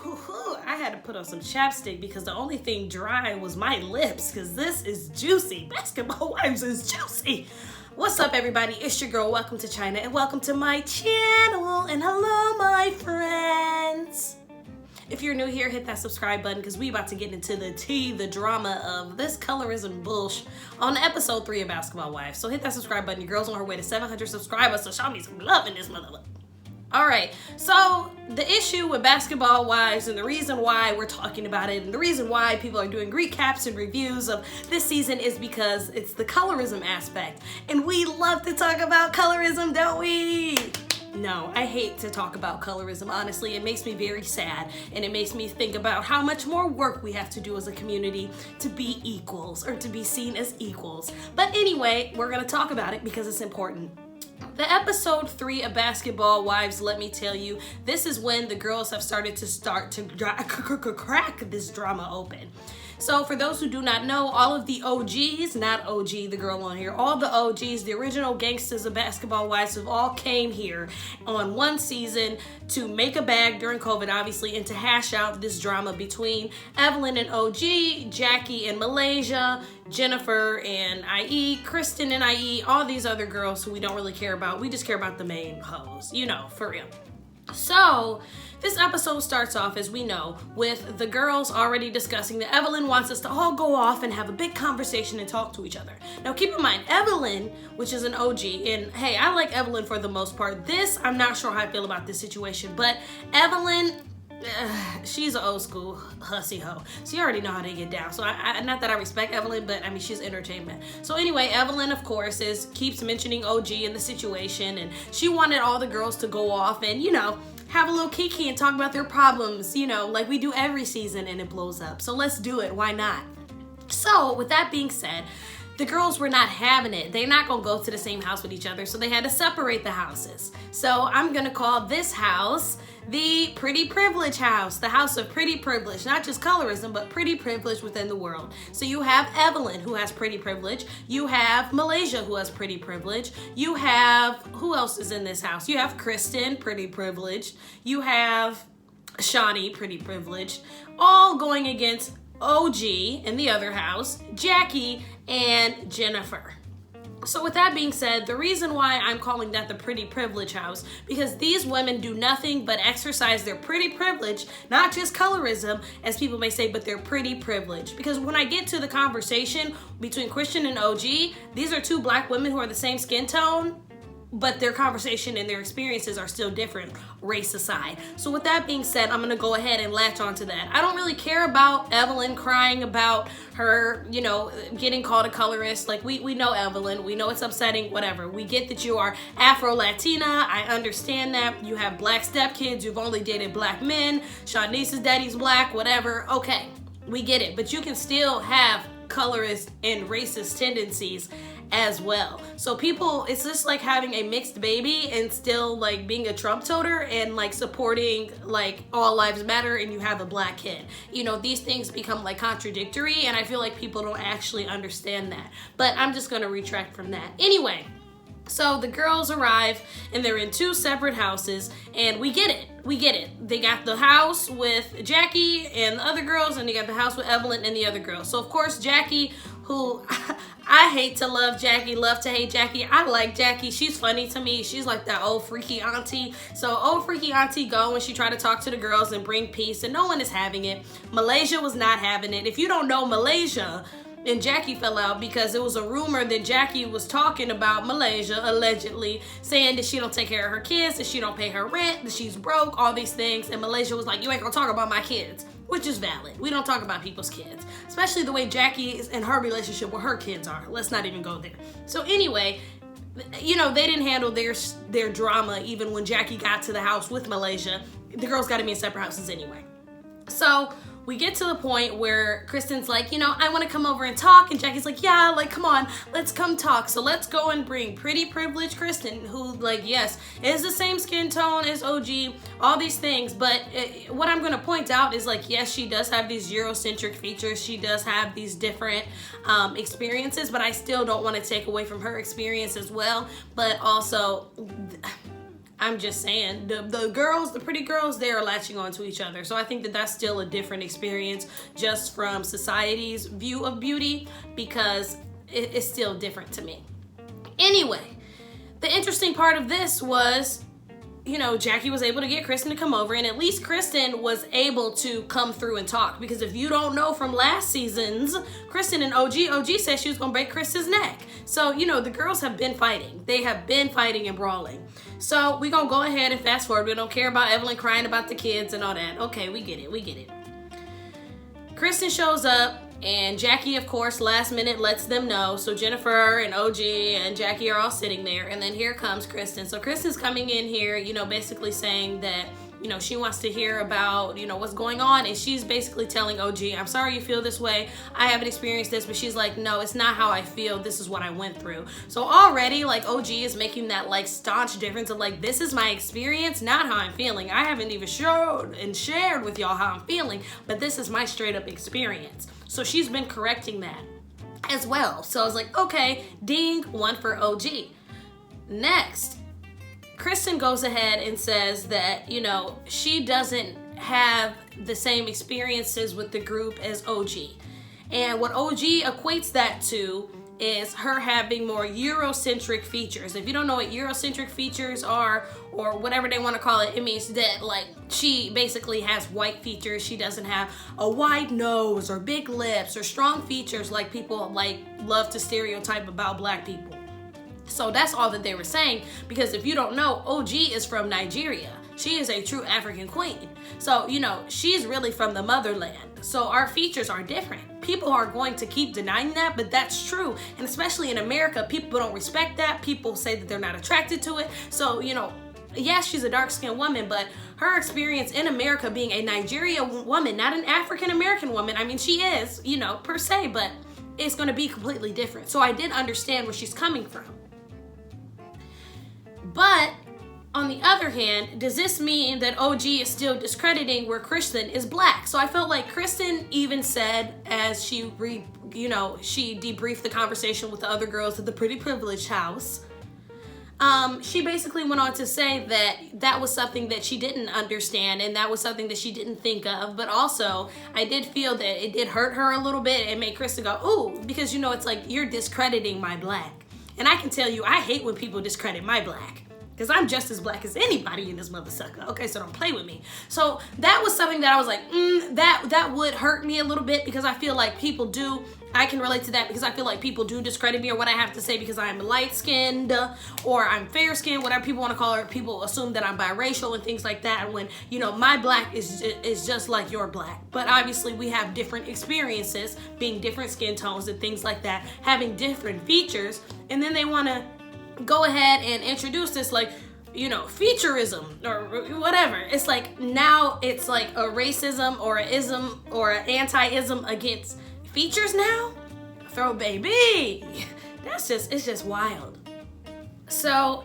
I had to put on some chapstick because the only thing dry was my lips because this is juicy. Basketball Wives is juicy. What's up, everybody? It's your girl. Welcome to China and welcome to my channel. And hello, my friends. If you're new here, hit that subscribe button because we about to get into the drama of this colorism bullshit on episode 3 of Basketball Wives. So hit that subscribe button. Your girl's on her way to 700 subscribers, so show me some love in this motherfucker. All right, so the issue with Basketball Wives and the reason why we're talking about it and the reason why people are doing recaps and reviews of this season is because it's the colorism aspect. And we love to talk about colorism, don't we? No, I hate to talk about colorism, honestly. It makes me very sad, and it makes me think about how much more work we have to do as a community to be equals or to be seen as equals. But anyway, we're gonna talk about it because it's important. The episode 3 of Basketball Wives, let me tell you, this is when the girls have started to crack this drama open. So for those who do not know, all of the OGs, not OG, the girl on here, all the OGs, the original gangsters of Basketball Wives have all came here on one season to make a bag during COVID, obviously, and to hash out this drama between Evelyn and OG, Jackie and Malaysia, Jennifer and IE, Kristen and IE, all these other girls who we don't really care about. We just care about the main hoes, you know, for real. So this episode starts off, as we know, with the girls already discussing that Evelyn wants us to all go off and have a big conversation and talk to each other. Now keep in mind, Evelyn, which is an OG, and hey, I like Evelyn for the most part. This, I'm not sure how I feel about this situation, but Evelyn, she's an old school hussy hoe. So you already know how they get down. So I not that I respect Evelyn, but I mean, she's entertainment. So anyway, Evelyn, of course, keeps mentioning OG in the situation, and she wanted all the girls to go off and, you know, have a little kiki and talk about their problems, you know, like we do every season, and it blows up. So let's do it. Why not? So with that being said, the girls were not having it. They're not gonna go to the same house with each other, so they had to separate the houses. So I'm gonna call this house the Pretty Privilege house, the house of pretty privilege, not just colorism, but pretty privilege within the world. So you have Evelyn, who has pretty privilege. You have Malaysia, who has pretty privilege. You have, who else is in this house? You have Kristen, pretty privileged. You have Shawnee, pretty privileged, all going against OG in the other house, Jackie and Jennifer. So with that being said, the reason why I'm calling that the Pretty Privilege house, because these women do nothing but exercise their pretty privilege, not just colorism, as people may say, but their pretty privilege. Because when I get to the conversation between Kristen and OG, these are two black women who are the same skin tone, but their conversation and their experiences are still different, race aside. So with that being said, I'm gonna go ahead and latch onto that. I don't really care about Evelyn crying about her, you know, getting called a colorist. Like, we know Evelyn, we know it's upsetting, whatever. We get that you are Afro-Latina, I understand that. You have black stepkids, you've only dated black men, Shawnee's daddy's black, whatever. Okay, we get it, but you can still have colorist and racist tendencies as well. So people, it's just like having a mixed baby and still like being a Trump toter and like supporting like all lives matter and you have a black kid. You know, these things become like contradictory, and I feel like people don't actually understand that. But I'm just gonna retract from that. Anyway, so the girls arrive and they're in two separate houses, and we get it. We get it. They got the house with Jackie and the other girls, and they got the house with Evelyn and the other girls. So of course Jackie, who I hate to love Jackie, love to hate Jackie. I like Jackie. She's funny to me. She's like that old freaky auntie. So old freaky auntie go when she tried to talk to the girls and bring peace, and no one is having it. Malaysia was not having it. If you don't know Malaysia, and Jackie fell out because it was a rumor that Jackie was talking about Malaysia, allegedly, saying that she don't take care of her kids, that she don't pay her rent, that she's broke, all these things. And Malaysia was like, you ain't gonna talk about my kids, which is valid. We don't talk about people's kids, especially the way Jackie is in her relationship with her kids are. Let's not even go there. So anyway, you know, they didn't handle their drama even when Jackie got to the house with Malaysia. The girls got to be in separate houses anyway. So we get to the point where Kristen's like, you know, I want to come over and talk. And Jackie's like, yeah, like, come on, let's come talk. So let's go and bring pretty privileged Kristen, who, like, yes, is the same skin tone as OG, all these things. But what I'm going to point out is, like, yes, she does have these Eurocentric features. She does have these different experiences, but I still don't want to take away from her experience as well. But also, I'm just saying, the girls, the pretty girls, they are latching on to each other. So I think that that's still a different experience just from society's view of beauty, because it's still different to me. Anyway, the interesting part of this was, you know, Jackie was able to get Kristen to come over, and at least Kristen was able to come through and talk. Because if you don't know from last season's, Kristen and OG said she was gonna break Kristen's neck. So, you know, the girls have been fighting. They have been fighting and brawling. So we gonna go ahead and fast forward. We don't care about Evelyn crying about the kids and all that. Okay, we get it. Kristen shows up, and Jackie, of course, last minute lets them know. So Jennifer and OG and Jackie are all sitting there, and then here comes Kristen. So Kristen's coming in here, you know, basically saying that, you know, she wants to hear about, you know, what's going on, and she's basically telling OG, I'm sorry you feel this way. I haven't experienced this, but she's like, no, it's not how I feel. This is what I went through. So already, like, OG is making that, like, staunch difference of, like, this is my experience, not how I'm feeling. I haven't even showed and shared with y'all how I'm feeling, but this is my straight up experience. So she's been correcting that as well. So I was like, okay, ding, one for OG. Next, Kristen goes ahead and says that, you know, she doesn't have the same experiences with the group as OG. And what OG equates that to is her having more Eurocentric features. If you don't know what Eurocentric features are, or whatever they want to call it, it means that, like, she basically has white features. She doesn't have a wide nose or big lips or strong features like people like love to stereotype about black people. So that's all that they were saying, because if you don't know, OG is from Nigeria. She is a true African queen. So, you know, she's really from the motherland. So our features are different. People are going to keep denying that, but that's true. And especially in America, people don't respect that. People say that they're not attracted to it. So, you know, yes, she's a dark-skinned woman, but her experience in America being a Nigerian woman, not an African-American woman, I mean, she is, you know, per se, but it's going to be completely different. So I did understand where she's coming from. But on the other hand, does this mean that OG is still discrediting where Kristen is black? So I felt like Kristen even said, as she she debriefed the conversation with the other girls at the Pretty Privileged house, she basically went on to say that that was something that she didn't understand, and that was something that she didn't think of. But also, I did feel that it did hurt her a little bit. It made Kristen go, ooh, because, you know, it's like, you're discrediting my black. And I can tell you, I hate when people discredit my black, because I'm just as black as anybody in this mother sucker. Okay, so don't play with me. So that was something that I was like, that would hurt me a little bit, because I feel like people do, I can relate to that, because I feel like people do discredit me or what I have to say because I'm light-skinned or I'm fair-skinned, whatever people want to call it. People assume that I'm biracial and things like that, when, you know, my black is just like your black. But obviously we have different experiences, being different skin tones and things like that, having different features, and then they want to go ahead and introduce this, like, you know, featureism or whatever. It's like, now it's like a racism or an ism or an anti-ism against features now. Throw baby. It's just wild. So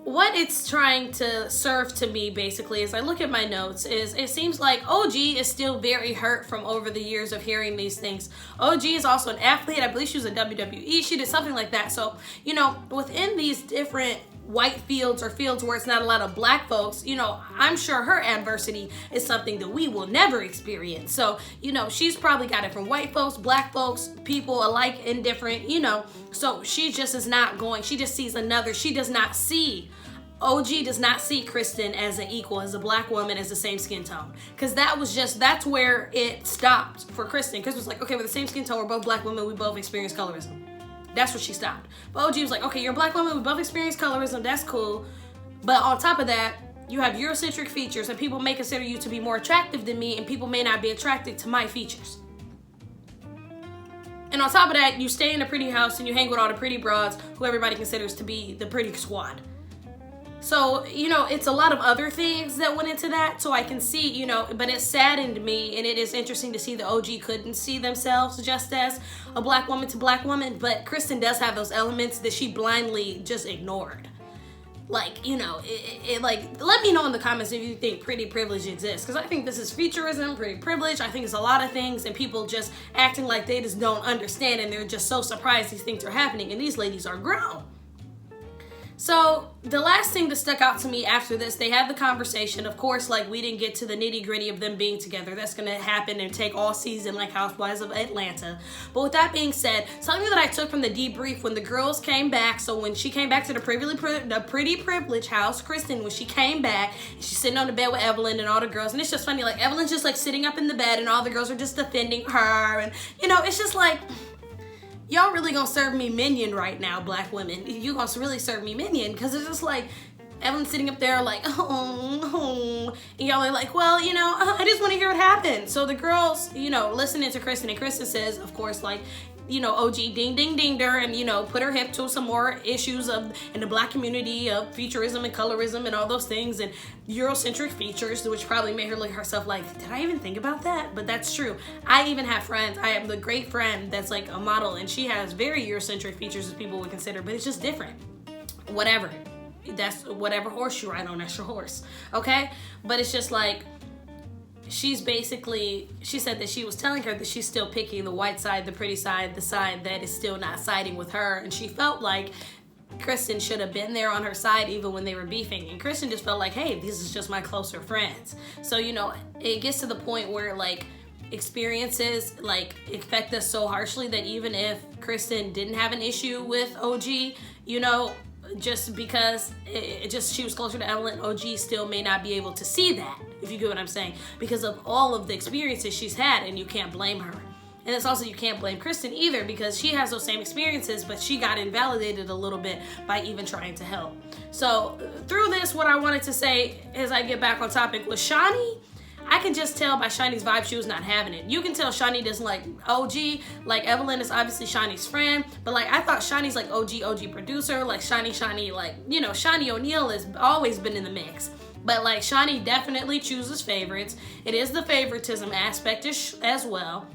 what it's trying to serve to me, basically, as I look at my notes, is it seems like OG is still very hurt from over the years of hearing these things. OG is also an athlete. I believe she was a WWE. She did something like that. So, you know, within these different white fields or fields where it's not a lot of black folks, you know, I'm sure her adversity is something that we will never experience. So, you know, she's probably got it from white folks, black folks, people alike, indifferent, you know. So she just is not going, she just sees another, she does not see, OG does not see Kristen as an equal, as a black woman, as the same skin tone. Because that was just, that's where it stopped for Kristen. Kristen was like, okay, we're the same skin tone, we're both black women, we both experience colorism. That's where she stopped. But OG was like, okay, you're a black woman, we both experience colorism, that's cool. But on top of that, you have Eurocentric features, and people may consider you to be more attractive than me, and people may not be attracted to my features. And on top of that, you stay in a pretty house and you hang with all the pretty broads who everybody considers to be the pretty squad. So, you know, it's a lot of other things that went into that. So I can see, you know, but it saddened me, and it is interesting to see the OG couldn't see themselves just as a black woman to black woman. But Kristen does have those elements that she blindly just ignored. Like, you know, like, let me know in the comments if you think pretty privilege exists. Because I think this is futurism, pretty privilege. I think it's a lot of things, and people just acting like they just don't understand, and they're just so surprised these things are happening. And these ladies are grown. So the last thing that stuck out to me after this, they had the conversation. Of course, like, we didn't get to the nitty gritty of them being together. That's going to happen and take all season, like Housewives of Atlanta. But with that being said, something that I took from the debrief when the girls came back. So when she came back to the pretty privileged house, Kristen, when she came back, and she's sitting on the bed with Evelyn and all the girls. And it's just funny, like, Evelyn's just like sitting up in the bed and all the girls are just defending her. And, you know, it's just like, y'all really gonna serve me minion right now, black women. You gonna really serve me minion, because it's just like, Evelyn sitting up there like, and y'all are like, well, you know, I just want to hear what happened. So the girls, you know, listening to Kristen, and Kristen says, of course, like, you know, OG ding ding dinged her and, you know, put her hip to some more issues of in the black community of futurism and colorism and all those things and Eurocentric features, which probably made her look at herself like, did I even think about that? But that's true. I even have friends. I have the great friend that's like a model, and she has very Eurocentric features as people would consider, but it's just different. Whatever. That's whatever horse you ride on, that's your horse. Okay? But it's just like, she said that she was telling her that she's still picking the white side, the pretty side, the side that is still not siding with her. And she felt like Kristen should have been there on her side even when they were beefing. And Kristen just felt like, hey, these is just my closer friends. So, you know, it gets to the point where, like, experiences, like, affect us so harshly that even if Kristen didn't have an issue with OG, you know, just because she was closer to Evelyn, OG still may not be able to see that, if you get what I'm saying, because of all of the experiences she's had, and you can't blame her. And it's also, you can't blame Kristen either, because she has those same experiences, but she got invalidated a little bit by even trying to help. So through this, what I wanted to say as I get back on topic was Shani. I can just tell by Shani's vibe she was not having it. You can tell Shani doesn't like OG. Like, Evelyn is obviously Shani's friend, but like, I thought Shani's like OG producer. Like, Shani, like, you know, Shani O'Neal has always been in the mix. But like, Shani definitely chooses favorites. It is the favoritism aspect as well.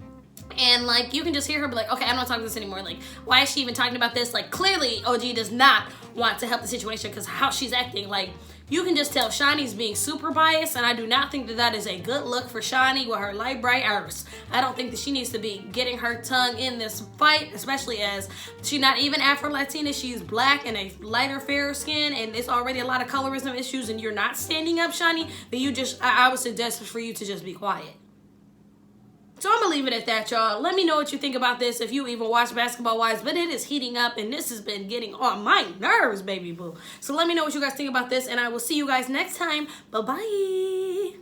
And like, you can just hear her be like, okay, I'm not talking this anymore. Like, why is she even talking about this? Like, clearly OG does not want to help the situation because how she's acting. Like, you can just tell Shani's being super biased, and I do not think that that is a good look for Shani with her light bright iris. I don't think that she needs to be getting her tongue in this fight, especially as she's not even Afro-Latina. She's black and a lighter, fairer skin, and it's already a lot of colorism issues, and you're not standing up, Shani, then I would suggest for you to just be quiet. So I'm gonna leave it at that, y'all. Let me know what you think about this, if you even watch Basketball Wives, but it is heating up and this has been getting on my nerves, baby boo. So let me know what you guys think about this, and I will see you guys next time. Bye-bye.